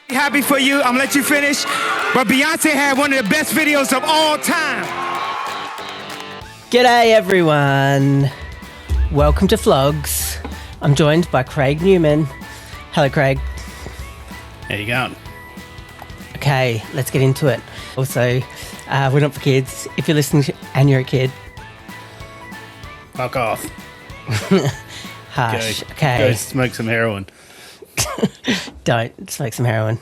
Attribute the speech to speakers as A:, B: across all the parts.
A: Happy for you. I'm gonna let you finish. But Beyonce had one of the best videos of all time.
B: G'day everyone. Welcome to Flogs. I'm joined by Craig Newman. Hello, Craig.
C: How you going?
B: Okay, let's get into it. Also, we're not for kids. If you're listening and you're a kid,
C: fuck off.
B: Harsh.
C: Go,
B: okay.
C: Go smoke some heroin.
B: Don't smoke some heroin.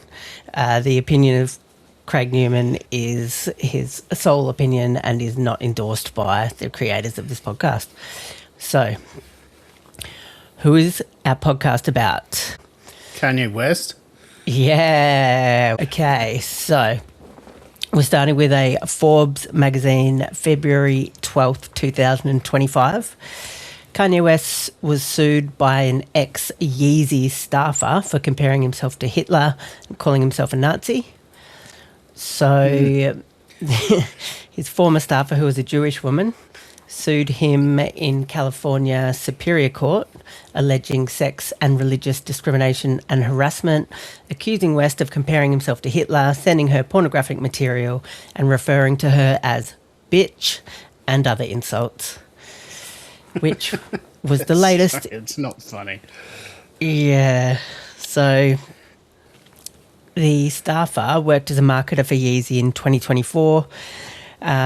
B: The opinion of Craig Newman is his sole opinion and is not endorsed by the creators of this podcast. So, who is our podcast about?
C: Kanye West?
B: Yeah. Okay, so we're starting with a Forbes magazine, February 12th, 2025. Kanye West was sued by an ex-Yeezy staffer for comparing himself to Hitler and calling himself a Nazi. So his former staffer, who was a Jewish woman, sued him in California Superior Court, alleging sex and religious discrimination and harassment, accusing West of comparing himself to Hitler, sending her pornographic material and referring to her as bitch and other insults. Which was the latest.
C: Sorry, it's not funny.
B: Yeah. So the staffer worked as a marketer for Yeezy in 2024,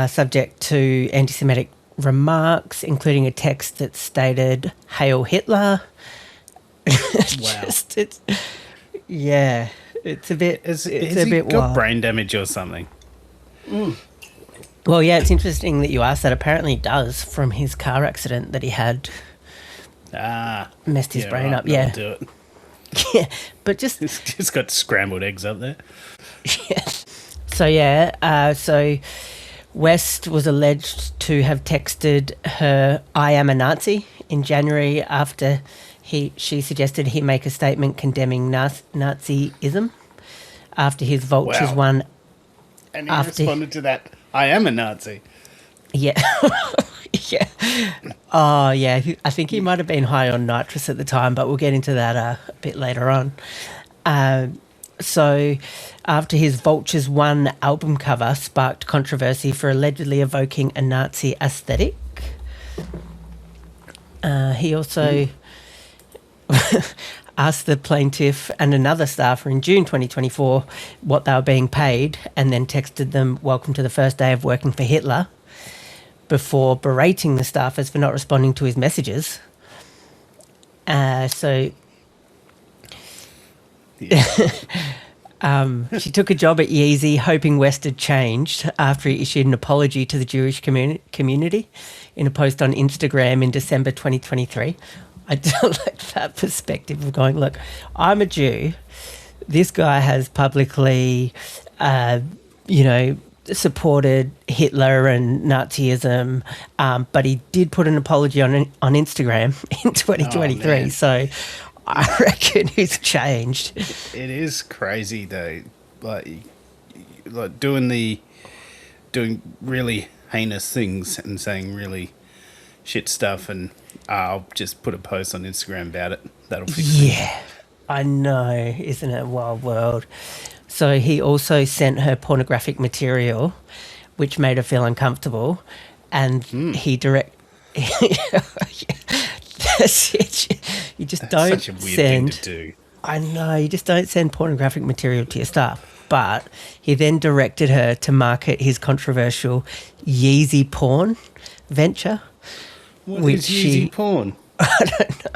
B: subject to antisemitic remarks, including a text that stated "Hail Hitler."
C: Wow.
B: It's a bit.
C: Has
B: a
C: he
B: bit
C: got
B: wild.
C: brain damage or something?
B: Well, yeah, it's interesting that you asked that. Apparently, he does from his car accident that he had. Messed his brain up. Yeah.
C: Do it.
B: Yeah, but just
C: He's got scrambled eggs up there.
B: yeah. So West was alleged to have texted her "I am a Nazi" in January after she suggested he make a statement condemning Nazism after his Vultures
C: Wow.
B: won.
C: And he responded to that, I am a Nazi.
B: Yeah. Yeah. Oh, yeah. I think he might have been high on nitrous at the time, but we'll get into that a bit later on. So after his Vultures 1 album cover sparked controversy for allegedly evoking a Nazi aesthetic, he also asked the plaintiff and another staffer in June 2024 what they were being paid and then texted them, "Welcome to the first day of working for Hitler," before berating the staffers for not responding to his messages. She took a job at Yeezy, hoping West had changed after he issued an apology to the Jewish community in a post on Instagram in December 2023. I do like that perspective of going, look, I'm a Jew. This guy has publicly, supported Hitler and Nazism, but he did put an apology on Instagram in 2023.
C: Oh,
B: so I reckon he's changed.
C: It is crazy though, like doing really heinous things and saying really shit stuff, and I'll just put a post on Instagram about it. That'll fix it.
B: Yeah, I know, isn't it a wild world? So he also sent her pornographic material, which made her feel uncomfortable, and he That's it. You just don't
C: Such a weird
B: send.
C: thing to do.
B: I know, you just don't send pornographic material to your staff. But he then directed her to market his controversial Yeezy porn venture.
C: What
B: Which
C: is Yeezy
B: she-
C: porn?
B: I don't know.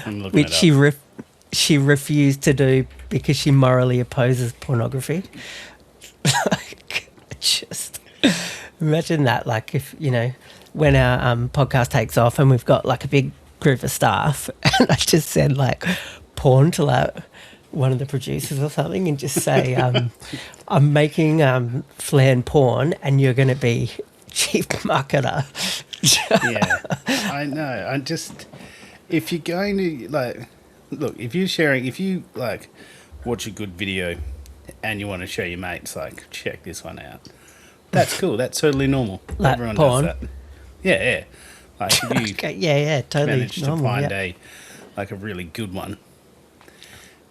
C: I'm looking
B: Which
C: it up.
B: she refused to do because she morally opposes pornography. Like, just imagine that. Like, if when our podcast takes off and we've got like a big group of staff, and I just send like porn to like one of the producers or something, and just say, "I'm making flan porn, and you're going to be chief marketer."
C: Yeah, I know. If you're going to look, if you watch a good video and you want to show your mates, like, check this one out. That's cool. That's totally normal.
B: Like
C: Everyone
B: porn?
C: does that. Yeah. Like, if you
B: Okay, yeah, totally
C: manage
B: normal,
C: to find
B: yeah.
C: like a really good one,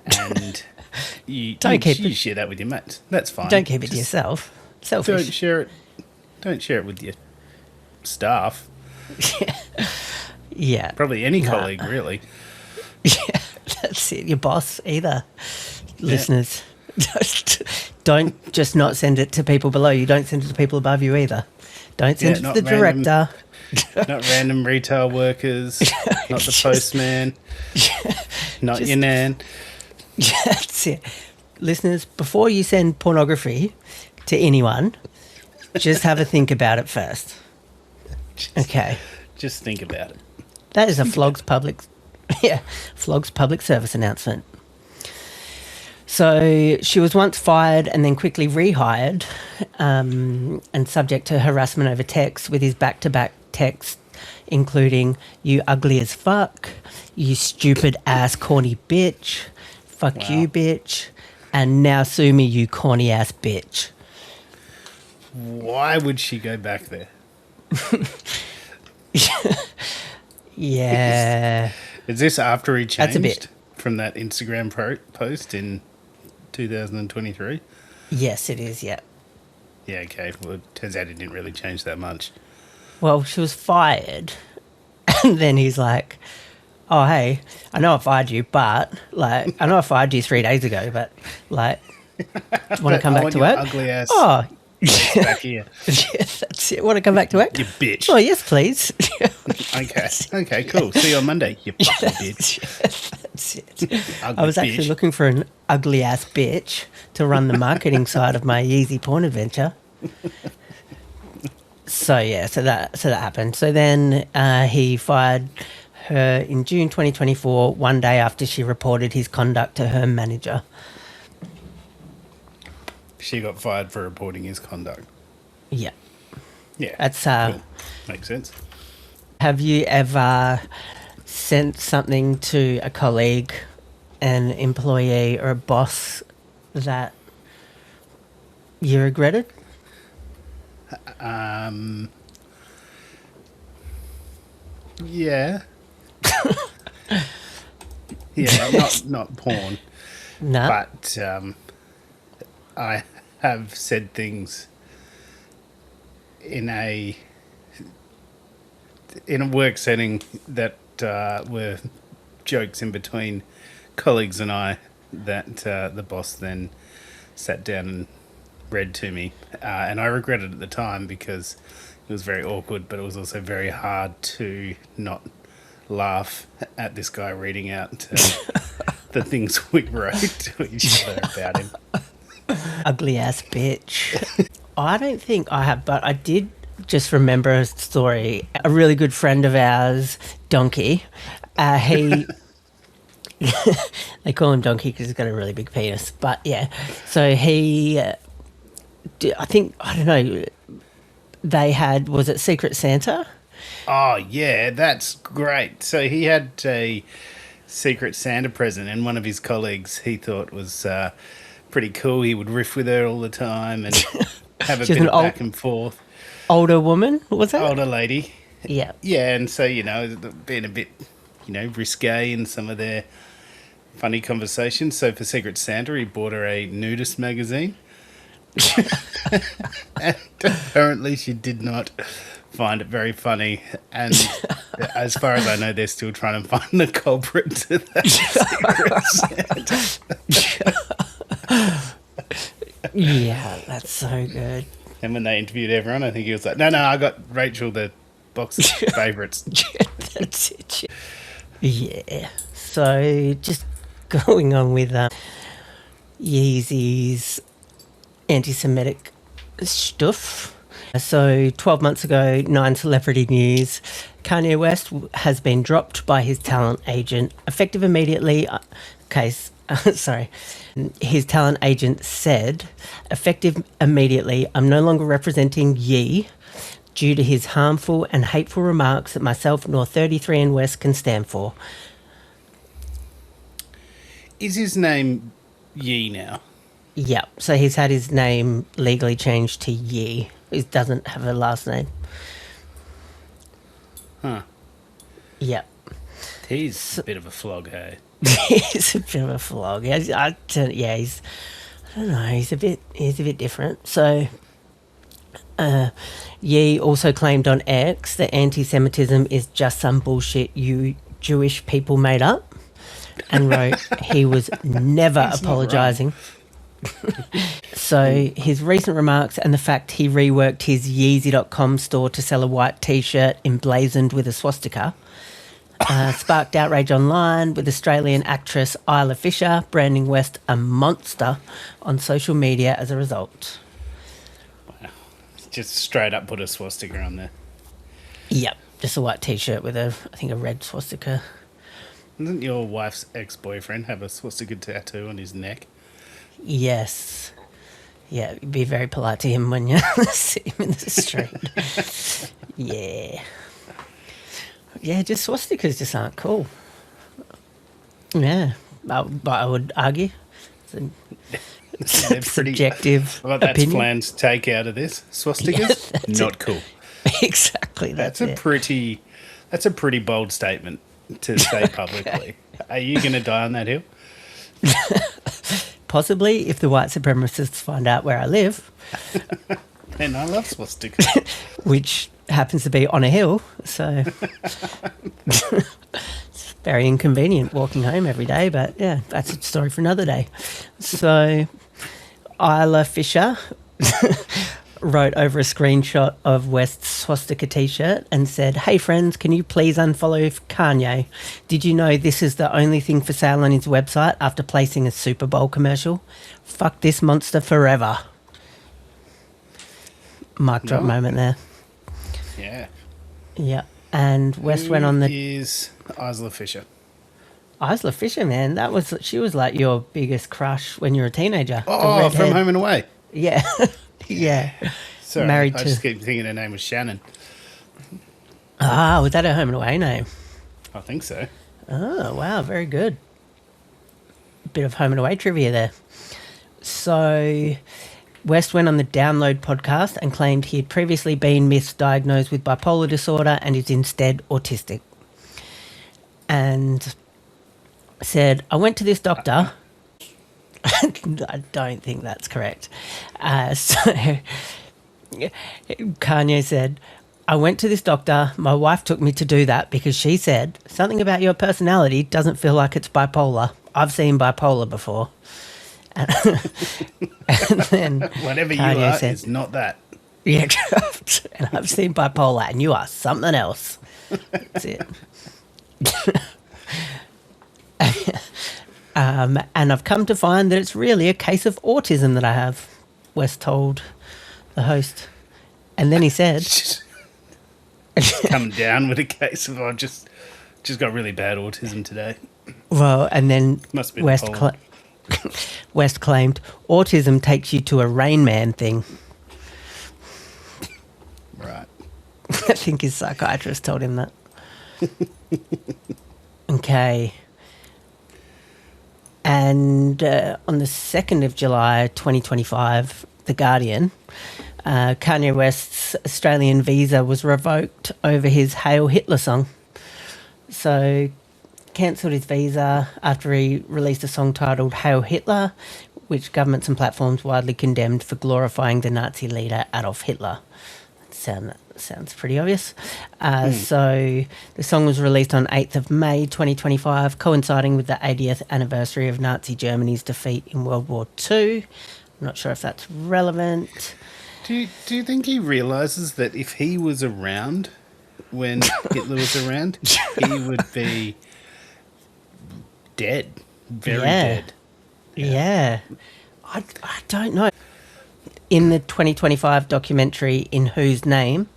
C: and you share that with your mates. That's fine.
B: Don't keep it to yourself. Selfish.
C: Don't share it. Don't share it with your staff.
B: Yeah.
C: Probably any colleague, really.
B: Yeah, that's it. Your boss either. Listeners, don't just not send it to people below you. Don't send it to people above you either. Don't send it to the director.
C: Not random retail workers. Not the postman. Not your nan.
B: That's it. Listeners, before you send pornography to anyone, just have a think about it first. Okay.
C: Just think about it.
B: That is a Flogs public service announcement. So she was once fired and then quickly rehired, and subject to harassment over text, with his back-to-back texts including "you ugly as fuck," "you stupid ass corny bitch," "fuck you bitch," and "now sue me, you corny ass bitch."
C: Why would she go back there?
B: Yeah.
C: Is this after he changed
B: That's a bit.
C: from that Instagram post in 2023?
B: Yes, it is, yeah.
C: Yeah, okay. Well, it turns out he didn't really change that much.
B: Well, she was fired, and then he's like, "Oh, hey, I know I fired you, but, like, I know I fired you 3 days ago, but, like, do you want to come back to work?"
C: Ugly ass.
B: Oh,
C: Back here.
B: yeah, that's it. Want to come back to work?
C: You bitch.
B: Oh, yes, please.
C: Okay, cool. See you on Monday, you fucking bitch.
B: That's it.
C: Ugly
B: I was actually
C: bitch.
B: looking for an ugly ass bitch to run the marketing side of my Yeezy porn adventure. So that happened. So then he fired her in June 2024, one day after she reported his conduct to her manager.
C: She got fired for reporting his conduct.
B: Yeah.
C: Yeah.
B: That's
C: cool. Makes sense.
B: Have you ever sent something to a colleague, an employee, or a boss that you regretted?
C: Yeah. Yeah, not porn.
B: No.
C: But I have said things in a work setting that were jokes in between colleagues and I that the boss then sat down and read to me. And I regretted it at the time because it was very awkward, but it was also very hard to not laugh at this guy reading out the things we wrote to each other about him.
B: Ugly ass bitch. I don't think I have, but I did just remember a story. A really good friend of ours, Donkey, he... they call him Donkey because he's got a really big penis. But yeah, so he... I don't know, they had... Was it Secret Santa?
C: Oh, yeah, that's great. So he had a Secret Santa present, and one of his colleagues he thought was pretty cool. He would riff with her all the time and have a bit of back and forth.
B: Older woman, was that?
C: Older lady.
B: Yeah.
C: Yeah, and so, being a bit, risque in some of their funny conversations. So for Secret Santa, he bought her a nudist magazine. And apparently she did not find it very funny. And as far as I know, they're still trying to find the culprit to that Secret Santa.
B: Yeah, that's so good.
C: And when they interviewed everyone, I think he was like, no, I got Rachel the box of favourites.
B: That's it. Yeah. So just going on with Yeezy's antisemitic stuff. So 12 months ago, 9 celebrity news. Kanye West has been dropped by his talent agent, effective immediately. His talent agent said, effective immediately, I'm no longer representing Yee due to his harmful and hateful remarks that myself nor 33 and West can stand for.
C: Is his name Yee now?
B: Yeah, so he's had his name legally changed to Yee. He doesn't have a last name.
C: Huh.
B: Yeah.
C: He's a bit of a flog, hey?
B: He's a bit of a flog. He's I don't know. He's a bit different. So, Yee also claimed on X that anti-Semitism is just some bullshit you Jewish people made up, and wrote he was never apologising. So his recent remarks and the fact he reworked his Yeezy.com store to sell a white T-shirt emblazoned with a swastika sparked outrage online, with Australian actress Isla Fisher branding West a monster on social media as a result.
C: Wow. Just straight up put a swastika on there.
B: Yep, just a white T-shirt with I think a red swastika.
C: Doesn't your wife's ex-boyfriend have a swastika tattoo on his neck?
B: Yes. Yeah, be very polite to him when you see him in the street. Yeah. Yeah, just swastikas just aren't cool. Yeah, but I would argue it's a subjective
C: Well, that's
B: opinion.
C: Flan's take out of this. Swastikas,
B: Yeah,
C: not cool.
B: Exactly, that's
C: That's a
B: it.
C: pretty bold statement to say publicly. Are you going to die on that hill?
B: Possibly, if the white supremacists find out where I live,
C: And I love swastikas.
B: which happens to be on a hill, so it's very inconvenient walking home every day, but yeah, that's a story for another day. So Isla Fisher wrote over a screenshot of West's swastika T-shirt and said, "Hey friends, can you please unfollow Kanye? Did you know this is the only thing for sale on his website after placing a Super Bowl commercial? Fuck this monster forever." Mic drop moment there.
C: Yeah.
B: Yeah. And West went on the...
C: Is Isla Fisher.
B: Isla Fisher, man. She was like your biggest crush when you were a teenager. The
C: Oh,
B: redhead.
C: from Home and Away.
B: Yeah. Yeah.
C: Sorry,
B: Married
C: I
B: to...
C: just keep thinking her name was Shannon.
B: Ah, was that a Home and Away name?
C: I think so.
B: Oh, wow. Very good. Bit of Home and Away trivia there. So West went on the Download podcast and claimed he had previously been misdiagnosed with bipolar disorder and is instead autistic. And said, "I went to this doctor." I don't think that's correct. So Kanye said, "I went to this doctor. My wife took me to do that because she said, something about your personality doesn't feel like it's bipolar. I've seen bipolar before." And then
C: Whatever you
B: Kanye
C: are,
B: said,
C: it's not that.
B: "Yeah, and I've seen bipolar and you are something else." That's it. And I've come to find that it's really a case of autism that I have, West told the host. And then he said...
C: Come down with a case of, I've just got really bad autism today.
B: Well, and then
C: Must be
B: West,
C: bipolar.
B: West claimed autism takes you to a Rain Man thing.
C: Right.
B: I think his psychiatrist told him that. Okay. And on the 2nd of July 2025, The Guardian, Kanye West's Australian visa was revoked over his Hail Hitler song. So cancelled his visa after he released a song titled Hail Hitler, which governments and platforms widely condemned for glorifying the Nazi leader Adolf Hitler. Sounds pretty obvious. So the song was released on 8th of May 2025, coinciding with the 80th anniversary of Nazi Germany's defeat in World War II. I'm not sure if that's relevant.
C: Do you think he realises that if he was around when Hitler was around, he would be dead? Very dead.
B: Yeah. I don't know. In the 2025 documentary In Whose Name,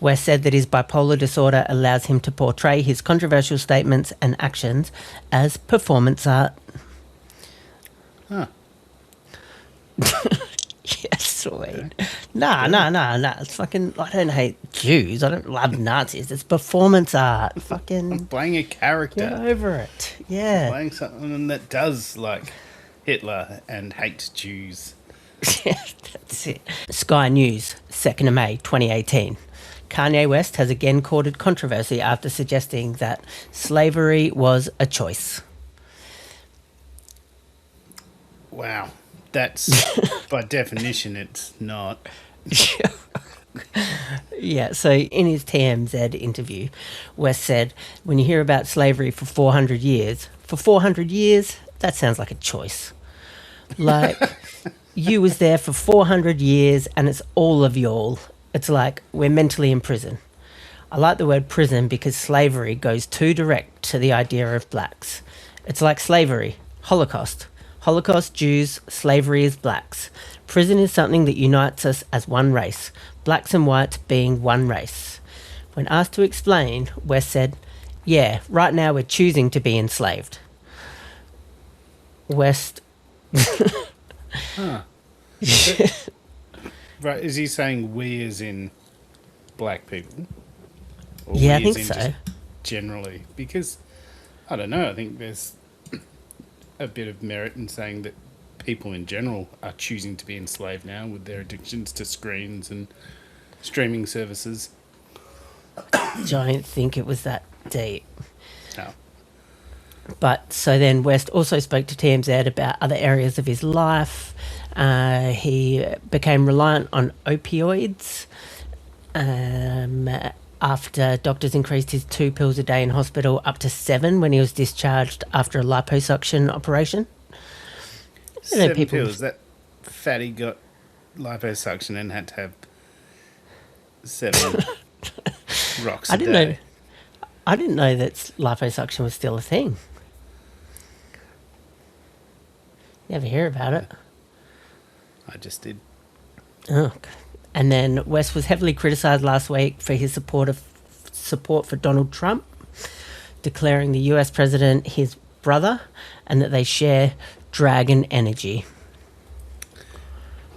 B: West said that his bipolar disorder allows him to portray his controversial statements and actions as performance art.
C: Huh.
B: Yes, sweet. Nah. It's fucking... I don't hate Jews. I don't love Nazis. It's performance art. Fucking...
C: Playing a character.
B: Get over it. Yeah.
C: Playing something that does like Hitler and hates Jews.
B: Yeah, that's it. Sky News, 2nd of May 2018. Kanye West has again courted controversy after suggesting that slavery was a choice.
C: Wow. That's, by definition, it's not.
B: Yeah, so in his TMZ interview, West said, when you hear about slavery for 400 years, that sounds like a choice. Like, you was there for 400 years and it's all of y'all. It's like we're mentally in prison. I like the word prison because slavery goes too direct to the idea of blacks. It's like slavery, Holocaust. Holocaust Jews, slavery is blacks. Prison is something that unites us as one race, blacks and whites being one race. When asked to explain, West said, yeah, right now we're choosing to be enslaved. West...
C: Huh. Right, is he saying we as in black people? Or
B: Yeah, I
C: we as
B: think
C: in
B: so.
C: just generally? Because, I don't know, I think there's a bit of merit in saying that people in general are choosing to be enslaved now with their addictions to screens and streaming services.
B: Don't think it was that deep.
C: No.
B: But so then West also spoke to TMZ about other areas of his life. He became reliant on opioids after doctors increased his 2 pills a day in hospital up to 7 when he was discharged after a liposuction operation.
C: 7 pills. That fatty got liposuction and had to have 7 rocks a day.
B: I didn't know that liposuction was still a thing. You ever hear about it?
C: I just did.
B: Oh. And then West was heavily criticised last week for his support for Donald Trump, declaring the US president his brother and that they share dragon energy.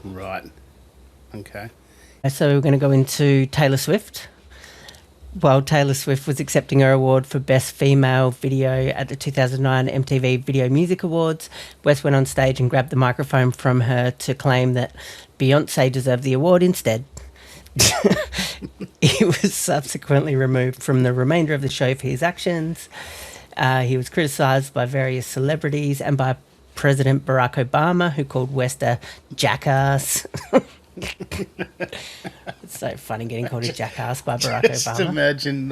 C: Right. Okay.
B: So we're going to go into Taylor Swift. While Taylor Swift was accepting her award for Best Female Video at the 2009 MTV Video Music Awards, West went on stage and grabbed the microphone from her to claim that Beyonce deserved the award instead. He was subsequently removed from the remainder of the show for his actions. He was criticised by various celebrities and by President Barack Obama, who called West a jackass. It's so funny getting called a jackass by Barack
C: Just
B: Obama.
C: imagine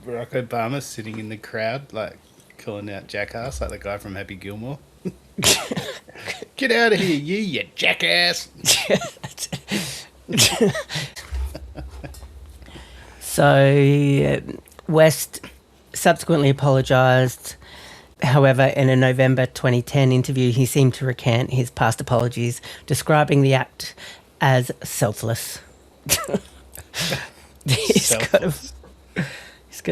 C: Barack Obama sitting in the crowd, like, calling out jackass, like the guy from Happy Gilmore. Get out of here, you jackass!
B: So, West subsequently apologised. However, in a November 2010 interview, he seemed to recant his past apologies, describing the act as selfless. He's got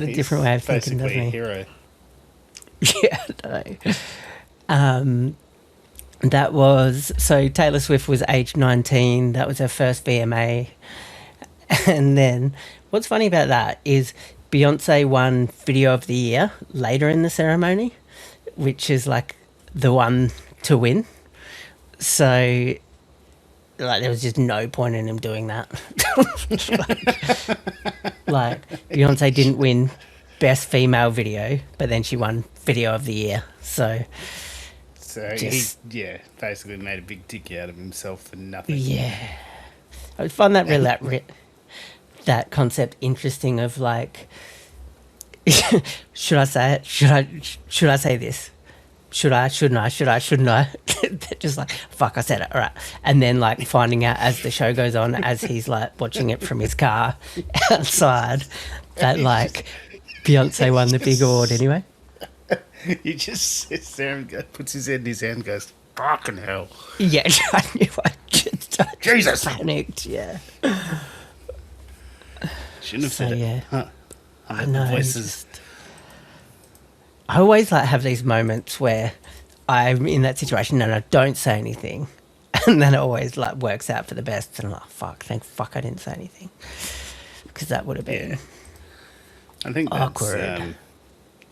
B: a different way of thinking, doesn't he?
C: Basically a hero.
B: Yeah, no. That was... So Taylor Swift was age 19. That was her first VMA. And then what's funny about that is Beyonce won Video of the Year later in the ceremony, which is like the one to win. So, like, there was just no point in him doing that. like, Beyonce didn't win Best Female Video, but then she won Video of the Year. So
C: he basically made a big dick out of himself for nothing.
B: Yeah. I find that that concept interesting of like, should I say it? Should I say this? Should I? Shouldn't I? Should I? Shouldn't I? Just like, fuck, I said it. All right. And then like finding out as the show goes on, as he's like watching it from his car outside, that like Beyonce won the big award anyway.
C: He just sits there and puts his head in his hand and goes, fucking hell.
B: Yeah, I knew I just
C: Jesus.
B: panicked, yeah.
C: Shouldn't have said it.
B: Yeah.
C: Huh.
B: I know.
C: Voices.
B: I always like have these moments where I'm in that situation and I don't say anything, and then it always like works out for the best. And I'm like, thank fuck I didn't say anything, because that would have been
C: I think that's,
B: awkward.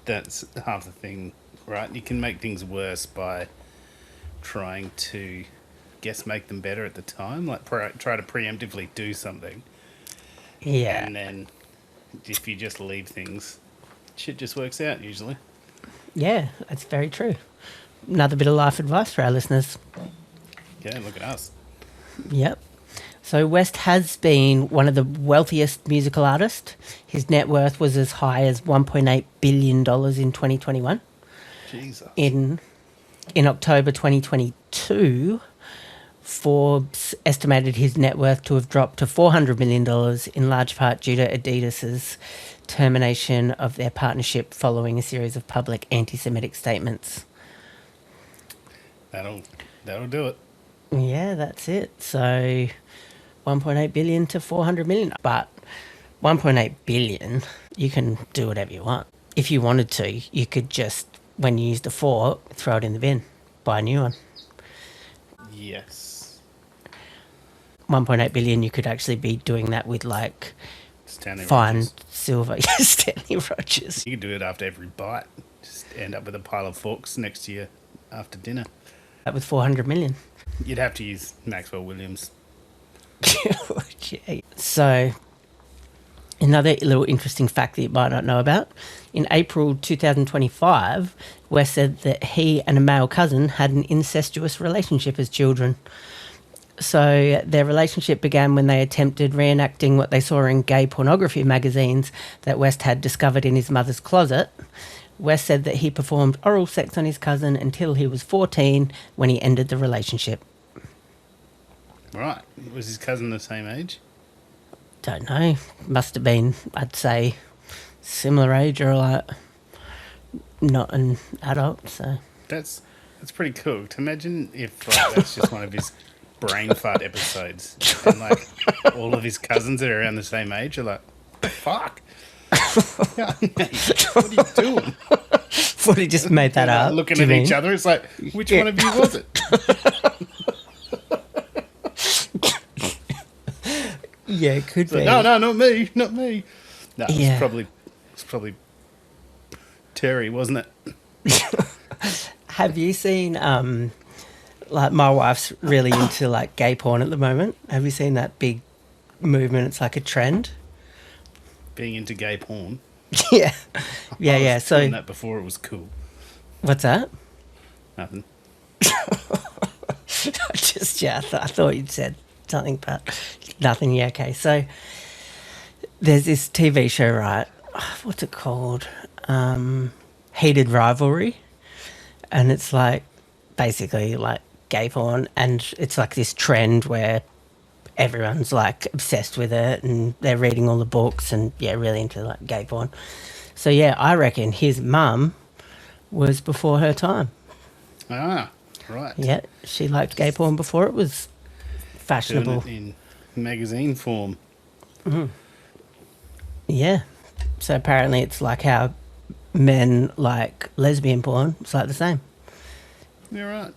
C: That's half the thing, right? You can make things worse by trying to, make them better at the time, like try to preemptively do something,
B: Yeah.
C: And then if you just leave things, shit just works out usually.
B: Yeah, that's very true. Another bit of life advice for our listeners.
C: Yeah, look at us.
B: Yep. So West has been one of the wealthiest musical artists. His net worth was as high as $1.8 billion in 2021.
C: Jesus.
B: In October 2022, Forbes estimated his net worth to have dropped to $400 million, in large part due to Adidas's termination of their partnership following a series of public anti-Semitic statements.
C: That'll do it.
B: Yeah, that's it. So 1.8 billion to 400 million. But 1.8 billion, you can do whatever you want. If you wanted to, you could just, when you use the fork, throw it in the bin, buy a new one.
C: Yes.
B: 1.8 billion, you could actually be doing that with like
C: Stanley
B: fine
C: Rogers.
B: silver. Stanley Rogers.
C: You can do it after every bite. Just end up with a pile of forks next to you after dinner.
B: That with 400 million.
C: You'd have to use Maxwell Williams.
B: Gee. So, another little interesting fact that you might not know about. In April 2025, West said that he and a male cousin had an incestuous relationship as children. So their relationship began when they attempted reenacting what they saw in gay pornography magazines that West had discovered in his mother's closet. West said that he performed oral sex on his cousin until he was 14, when he ended the relationship.
C: Right. Was his cousin the same age?
B: Don't know. Must have been, I'd say, similar age or like not an adult. So
C: That's pretty cool. To imagine if like, that's just one of his brain fart episodes, and like all of his cousins that are around the same age are like, "Fuck, yeah, mate, what are you doing?"
B: What, he just made that up?
C: Looking
B: do
C: at
B: you
C: each
B: mean?
C: other, it's like, which one of you was it?
B: Yeah, it could be.
C: No, not me. No,
B: Yeah.
C: it's probably Terry, wasn't it?
B: Have you seen, like, my wife's really into, like, gay porn at the moment. Have you seen that big movement? It's like a trend.
C: Being into gay porn.
B: Yeah. Yeah,
C: I was
B: yeah. So,
C: doing that before it was cool.
B: what's that?
C: Nothing.
B: I thought you'd said something, but nothing. Yeah, okay. So, there's this TV show, right? What's it called? Heated Rivalry. And it's like, basically, like, gay porn. And it's like this trend where everyone's, like, obsessed with it and they're reading all the books and, yeah, really into, like, gay porn. So, yeah, I reckon his mum was before her time.
C: Ah, right.
B: Yeah, she liked gay porn before it was
C: Doing
B: fashionable.
C: it in magazine form.
B: Yeah. So apparently it's like how men like lesbian porn. It's like the same.
C: You're right.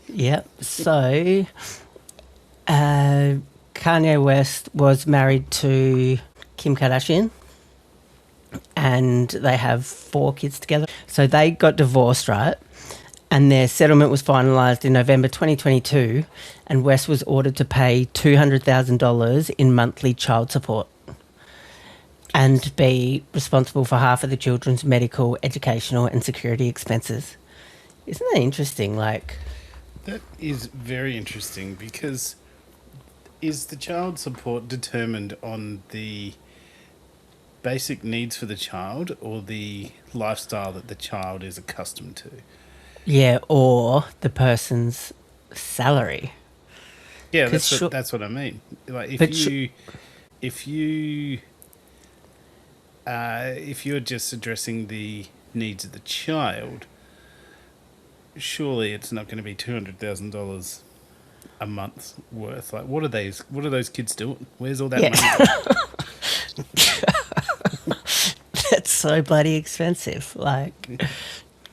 B: Yep. So Kanye West was married to Kim Kardashian and they have 4 kids together. So they got divorced, right? And their settlement was finalised in November 2022 and West was ordered to pay $200,000 in monthly child support and be responsible for half of the children's medical, educational and security expenses. Isn't that interesting? Like,
C: That is very interesting because is the child support determined on the basic needs for the child or the lifestyle that the child is accustomed to?
B: yeah, or the person's salary.
C: Yeah,
B: 'Cause
C: that's what I mean. Like
B: But
C: if you're just addressing the needs of the child, surely it's not going to be $200,000 a month worth. Like, what are those kids doing? Where's all that money?
B: That's so bloody expensive. Like,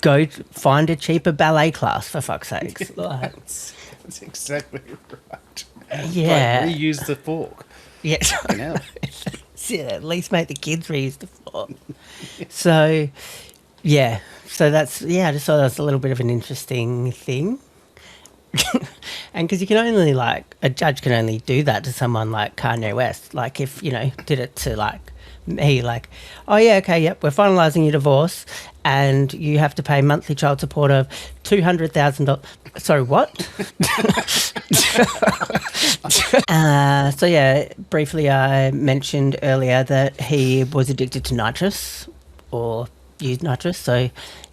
B: go find a cheaper ballet class, for fuck's sakes. Like,
C: That's exactly right.
B: yeah.
C: Like, reuse the fork.
B: Yeah.
C: Fucking hell.
B: Yeah, at least make the kids reuse the floor. So, yeah. So that's, yeah, I just thought that was a little bit of an interesting thing. And because you can only, like, a judge can only do that to someone like Kanye West. Like, if, you know, did it to, like, me, like, oh, yeah, okay, yep, we're finalising your divorce and you have to pay monthly child support of $200,000. Sorry, what? So, yeah, briefly I mentioned earlier that he was addicted to nitrous or used nitrous. So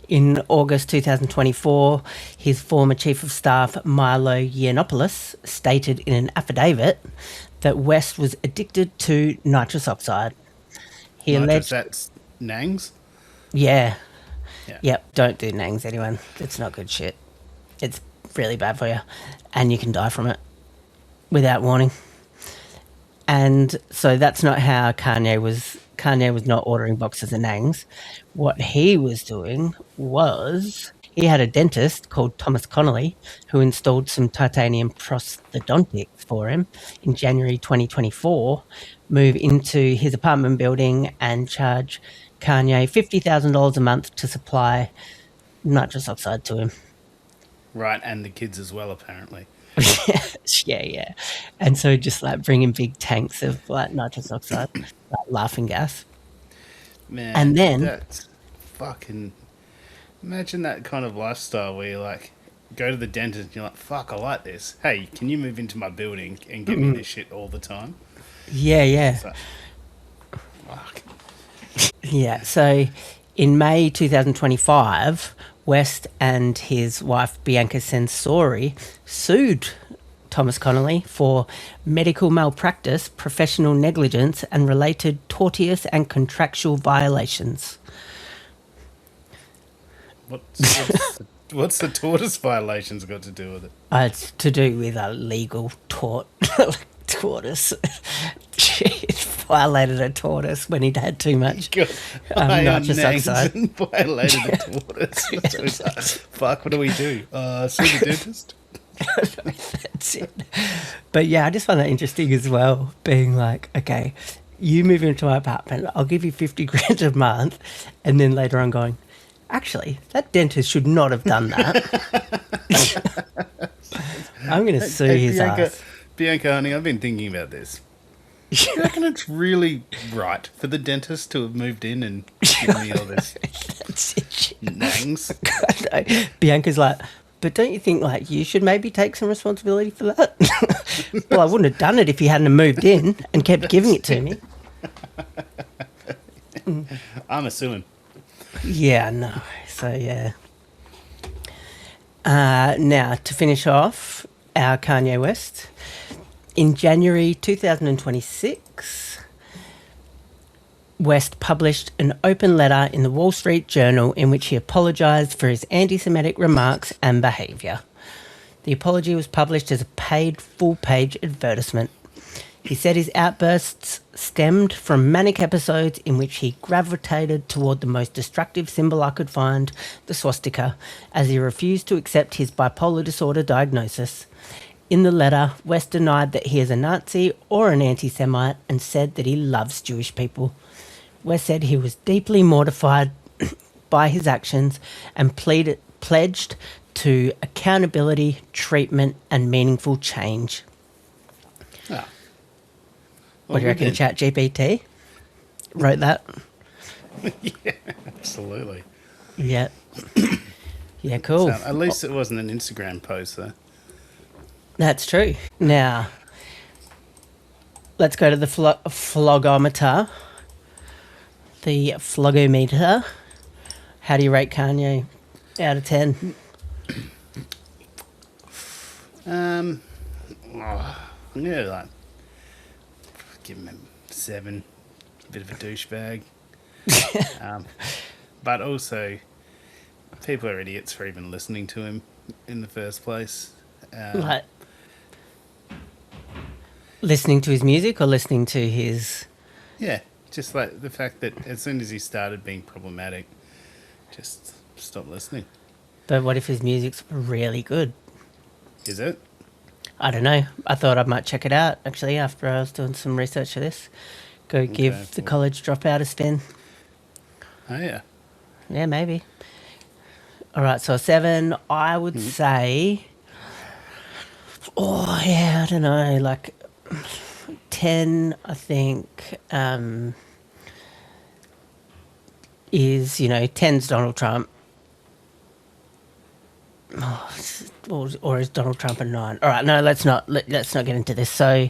B: in August 2024, his former chief of staff, Milo Yiannopoulos, stated in an affidavit that West was addicted to nitrous oxide. He
C: Nitrous,
B: alleged...
C: that's Nangs?
B: Yeah.
C: Yeah.
B: Yep, don't do nangs, anyone. It's not good shit. It's really bad for you. And you can die from it without warning. And so that's not how Kanye was not ordering boxes of nangs. What he was doing was he had a dentist called Thomas Connolly who installed some titanium prosthodontics for him in January 2024, move into his apartment building and charge Kanye $50,000 a month to supply nitrous oxide to him.
C: Right, and the kids as well, apparently.
B: Yeah. And so just like bringing big tanks of like nitrous oxide, like laughing gas.
C: Man,
B: And then...
C: that's fucking... Imagine that kind of lifestyle where you like go to the dentist and you're like, fuck, I like this. Hey, can you move into my building and give me this shit all the time?
B: Yeah.
C: So, fuck.
B: Yeah, so in May 2025, West and his wife Bianca Sensori sued Thomas Connolly for medical malpractice, professional negligence, and related tortious and contractual violations.
C: What's the tortoise violations got to do with it?
B: It's to do with a legal tort. Tortoise. She violated a tortoise when he'd had too much nitrous oxide.
C: Violated a tortoise. So it's like, fuck, what do we do? See the dentist?
B: That's it. But yeah, I just find that interesting as well, being like, okay, you move into my apartment, I'll give you 50 grand a month, and then later on going, actually, that dentist should not have done that. I'm going to sue his ass.
C: Bianca, honey, I've been thinking about this. Do you reckon it's really right for the dentist to have moved in and given me all this nangs?
B: Bianca's like, but don't you think like you should maybe take some responsibility for that? Well, I wouldn't have done it if he hadn't moved in and kept giving it to me.
C: I'm assuming.
B: Yeah, no. So, yeah. Now, to finish off our Kanye West, in January 2026, West published an open letter in the Wall Street Journal in which he apologised for his anti-Semitic remarks and behaviour. The apology was published as a paid full-page advertisement. He said his outbursts stemmed from manic episodes in which he gravitated toward the most destructive symbol I could find, the swastika, as he refused to accept his bipolar disorder diagnosis. In the letter, West denied that he is a Nazi or an anti-Semite and said that he loves Jewish people. West said he was deeply mortified by his actions and pledged to accountability, treatment, and meaningful change.
C: Oh.
B: What do you reckon, ChatGPT wrote that?
C: Yeah, absolutely.
B: Yeah. Yeah, cool.
C: So, at least it wasn't an Instagram post, though.
B: That's true. Now, let's go to the flogometer. The flogometer. How do you rate Kanye out of 10?
C: I'm gonna like give him a 7. A bit of a douchebag. But also, people are idiots for even listening to him in the first place.
B: Like, listening to his music or listening to his...
C: Yeah, just like the fact that as soon as he started being problematic, just stop listening.
B: But what if his music's really good?
C: Is it?
B: I don't know. I thought I might check it out, actually, after I was doing some research for this. Go give the college dropout a spin.
C: Oh, yeah.
B: Yeah, maybe. All right, so a 7, I would say... Oh yeah, I don't know. Like 10, I think, is 10's Donald Trump. Or is Donald Trump a 9? All right, no, let's not get into this. So,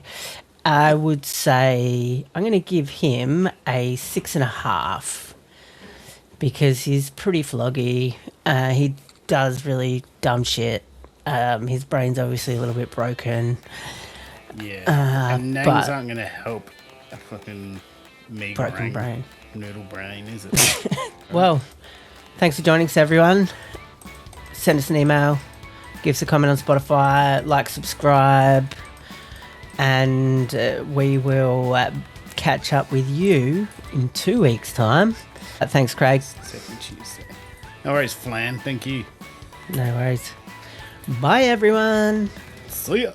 B: I would say I'm going to give him a 6.5 because he's pretty floggy. He does really dumb shit. His brain's obviously a little bit broken.
C: Yeah. And names
B: but-
C: aren't going to help a fucking me
B: Broken brain.
C: Noodle brain, is it?
B: Well, thanks for joining us, everyone. Send us an email, give us a comment on Spotify, like, subscribe, and we will catch up with you in 2 weeks' time. Thanks, Craig.
C: Second Tuesday. No worries, Flan. Thank you.
B: No worries. Bye, everyone.
C: See ya.